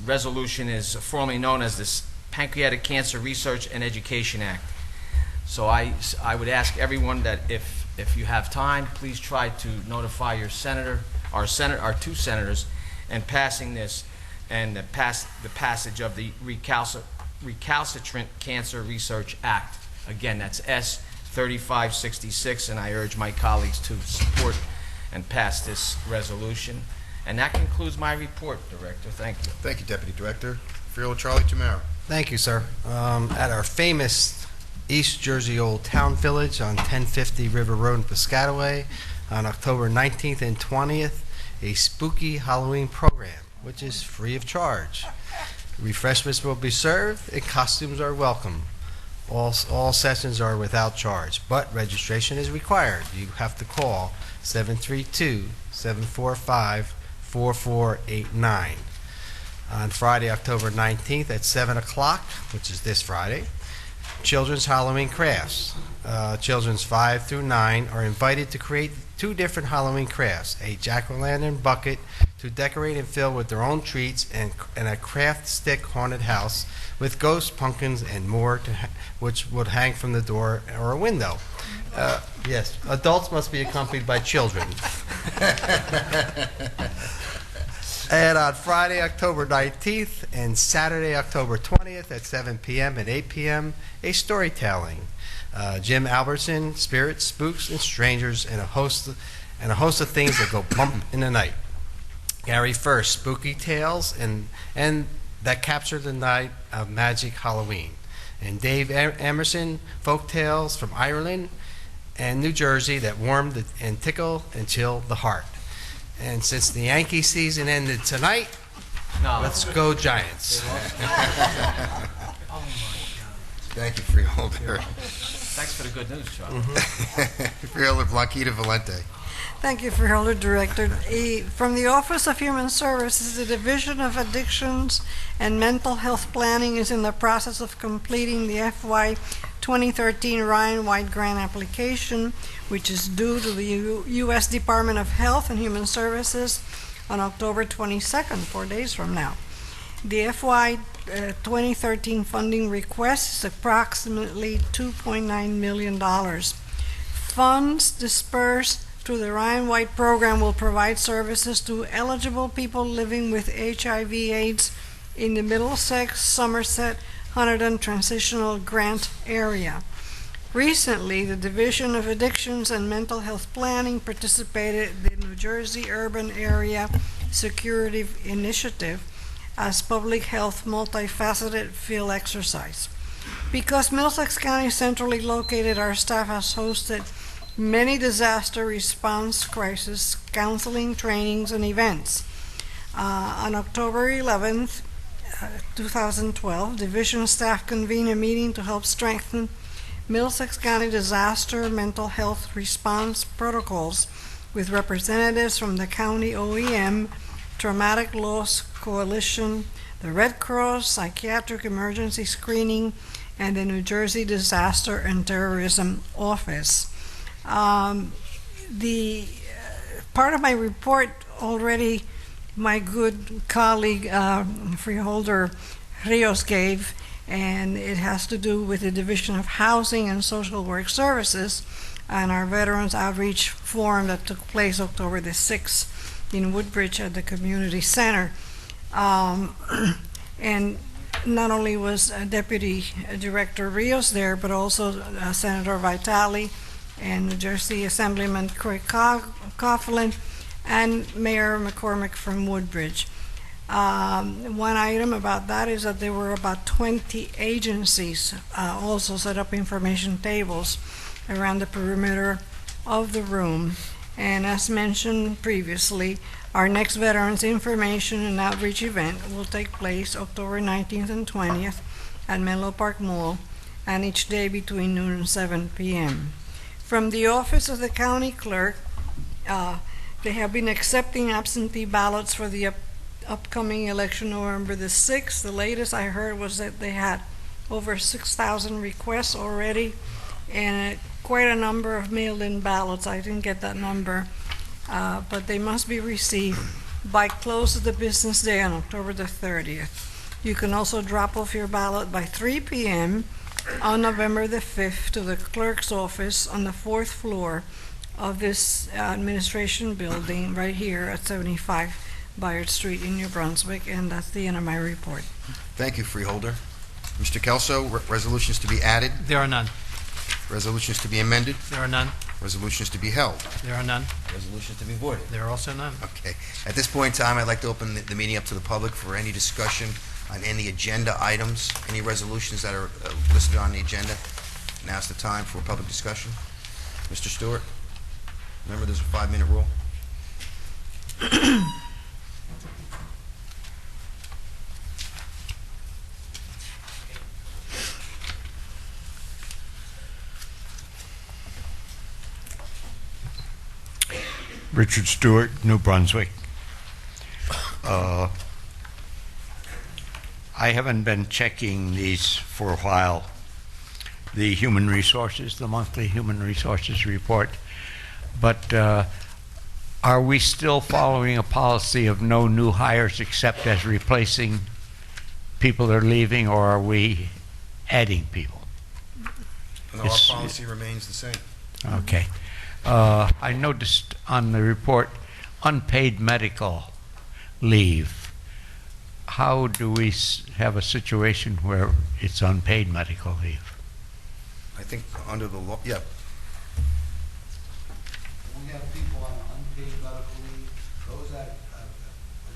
resolution is formally known as the Pancreatic Cancer Research and Education Act. So I would ask everyone that if you have time, please try to notify your senator, our 2 senators, in passing this, and the passage of the Recalcitrant Cancer Research Act. Again, that's S-3566, and I urge my colleagues to support and pass this resolution. And that concludes my report, Director. Thank you. Thank you, Deputy Director. Freeholder Charlie Tamaro. Thank you, sir. At our famous East Jersey Old Town Village on 1050 River Road in Piscataway on October 19th and 20th, a spooky Halloween program, which is free of charge. Refreshments will be served and costumes are welcome. All sessions are without charge, but registration is required. You have to call 732-745-4489. On Friday, October 19th at 7 o'clock, which is this Friday, children's Halloween crafts. Children's 5 through 9 are invited to create 2 different Halloween crafts, a jack-o'-lantern bucket to decorate and fill with their own treats, and a craft stick haunted house with ghosts, pumpkins, and more, which would hang from the door or a window. Yes, adults must be accompanied by children. And on Friday, October 19th, and Saturday, October 20th, at 7 p.m. and 8 p.m., a storytelling. Jim Albertson, spirits, spooks, and strangers, and a host of things that go bump in the night. Gary First, spooky tales and that capture the night of magic Halloween. And Dave Emerson, folk tales from Ireland and New Jersey that warm and tickle and chill the heart. And since the Yankee season ended tonight, let's go Giants. Thank you, Freeholder. Thanks for the good news, Charlie. Freeholder Blanquita Valente. Thank you, Freeholder Director. From the Office of Human Services, the Division of Addictions and Mental Health Planning is in the process of completing the FY 2013 Ryan White Grant application, which is due to the U.S. Department of Health and Human Services on October 22nd, 4 days from now. The FY 2013 funding request is approximately $2.9 million. Funds dispersed through the Ryan White program will provide services to eligible people living with HIV/AIDS in the Middlesex, Somerset, Hunterdon Transitional Grant area. Recently, the Division of Addictions and Mental Health Planning participated in the New Jersey Urban Area Security Initiative as public health multifaceted field exercise. Because Middlesex County is centrally located, our staff has hosted many disaster response crisis counseling trainings and events. On October 11th, 2012, division staff convened a meeting to help strengthen Middlesex County disaster mental health response protocols with representatives from the county OEM, Traumatic Loss Coalition, the Red Cross, Psychiatric Emergency Screening, and the New Jersey Disaster and Terrorism Office. The part of my report already my good colleague Freeholder Rios gave, and it has to do with the Division of Housing and Social Work Services and our Veterans Outreach Forum that took place October the 6th in Woodbridge at the Community Center. And not only was Deputy Director Rios there, but also Senator Vitale and New Jersey Assemblyman Craig Coughlin and Mayor McCormick from Woodbridge. One item about that is that there were about 20 agencies also set up information tables around the perimeter of the room. And as mentioned previously, our next Veterans Information and Outreach event will take place October 19th and 20th at Menlo Park Mall, and each day between noon and 7 p.m. From the Office of the County Clerk, they have been accepting absentee ballots for the upcoming election November the 6th. The latest I heard was that they had over 6,000 requests already, and quite a number of mailed-in ballots. I didn't get that number, but they must be received by close of the business day on October the 30th. You can also drop off your ballot by 3 p.m. on November the 5th to the clerk's office on the 4th floor of this administration building right here at 75 Bayard Street in New Brunswick, and that's the end of my report. Thank you, Freeholder. Mr. Kelso, resolutions to be added? There are none. Resolutions to be amended? There are none. Resolutions to be held? There are none. Resolutions to be voided? There are also none. Okay. At this point in time, I'd like to open the meeting up to the public for any discussion on any agenda items, any resolutions that are listed on the agenda. Now's the time for public discussion. Mr. Stewart, remember there's a 5-minute rule? Richard Stewart, New Brunswick. I haven't been checking these for a while, the human resources, the monthly human resources report. But are we still following a policy of no new hires except as replacing people that are leaving, or are we adding people? No, our policy remains the same. Okay. I noticed on the report, unpaid medical leave. How do we have a situation where it's unpaid medical leave? I think under the law, yeah. We have people on unpaid medical leave, those that have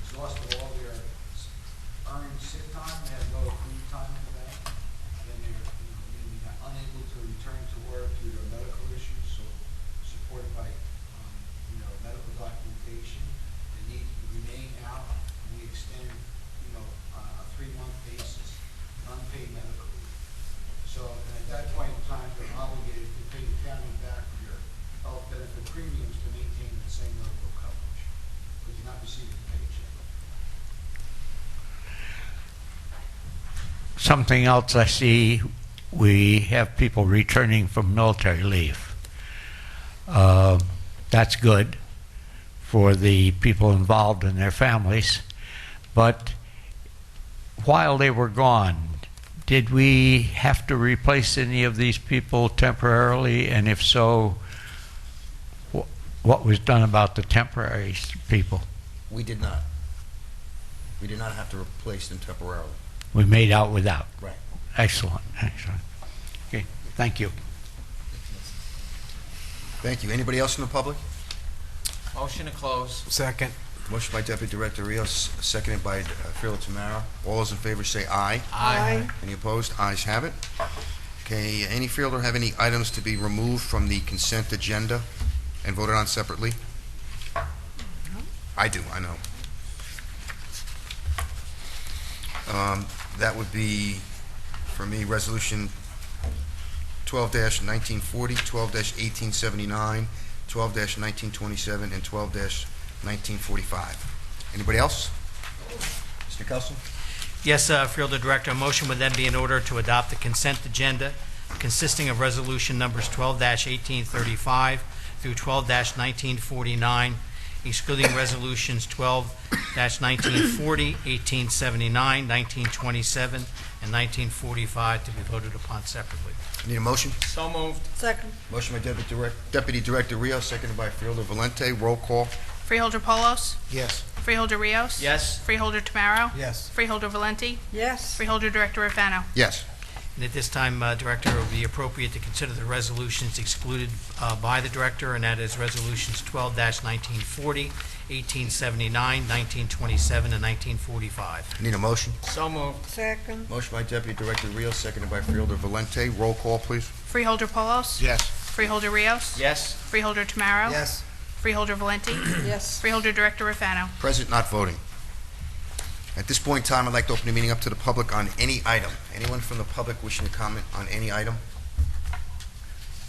exhausted all their earned sick time, they have no accrued time for that, then they're maybe unable to return to work due to medical issues, so supported by medical documentation, they need to remain out, and we extend on a 3-month basis unpaid medical leave. So at that point in time, they're obligated to pay the county back for your health benefit premiums to maintain the same level of coverage, but you're not receiving a paycheck. Something else I see, we have people returning from military leave. That's good for the people involved and their families, but while they were gone, did we have to replace any of these people temporarily? And if so, what was done about the temporary people? We did not. We did not have to replace them temporarily. We made out without. Right. Excellent, excellent. Okay, thank you. Thank you. Anybody else from the public? Motion to close. Second. Motion by Deputy Director Rios, seconded by Freeholder Tamaro. All those in favor say aye. Aye. Any opposed? Ayes have it. Okay, any Freeholder have any items to be removed from the consent agenda and voted on separately? I do, I know. That would be, for me, Resolution 12-1940, 12-1879, 12-1927, and 12-1945. Anybody else? Mr. Kelson? Yes, Freeholder Director, a motion would then be in order to adopt the consent agenda consisting of resolution numbers 12-1835 through 12-1949, excluding resolutions 12-1940, 1879, 1927, and 1945 to be voted upon separately. Need a motion? So moved. Second. Motion by Deputy Director Rios, seconded by Freeholder Valente. Roll call. Freeholder Polos? Yes. Freeholder Rios? Yes. Freeholder Tamaro? Yes. Freeholder Valenti? Yes. Freeholder Director Rafano? Yes. And at this time, Director, it would be appropriate to consider the resolutions excluded by the Director, and that is resolutions 12-1940, 1879, 1927, and 1945. Need a motion? So moved. Second. Motion by Deputy Director Rios, seconded by Freeholder Valente. Roll call, please. Freeholder Polos? Yes. Freeholder Rios? Yes. Freeholder Tamaro? Yes. Freeholder Valenti? Yes. Freeholder Director Rafano? Present, not voting. At this point in time, I'd like to open the meeting up to the public on any item. Anyone from the public wishing to comment on any item?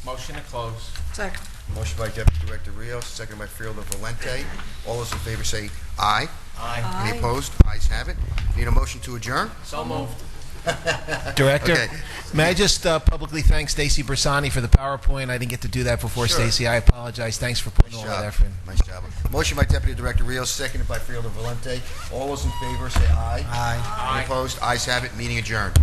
Motion to close. Second. Motion by Deputy Director Rios, seconded by Freeholder Valente. All those in favor say aye. Aye. Any Aye. opposed? Ayes have it. Need a motion to adjourn? So moved. Director, Okay. may I just publicly thank Stacy Bersani for the PowerPoint? I didn't get to do that before, Sure. Stacy. I apologize. Thanks for putting all that effort in. Nice job. Motion by Deputy Director Rios, seconded by Freeholder Valente. All those in favor say aye. Aye. Any opposed? Ayes have it. Meeting adjourned.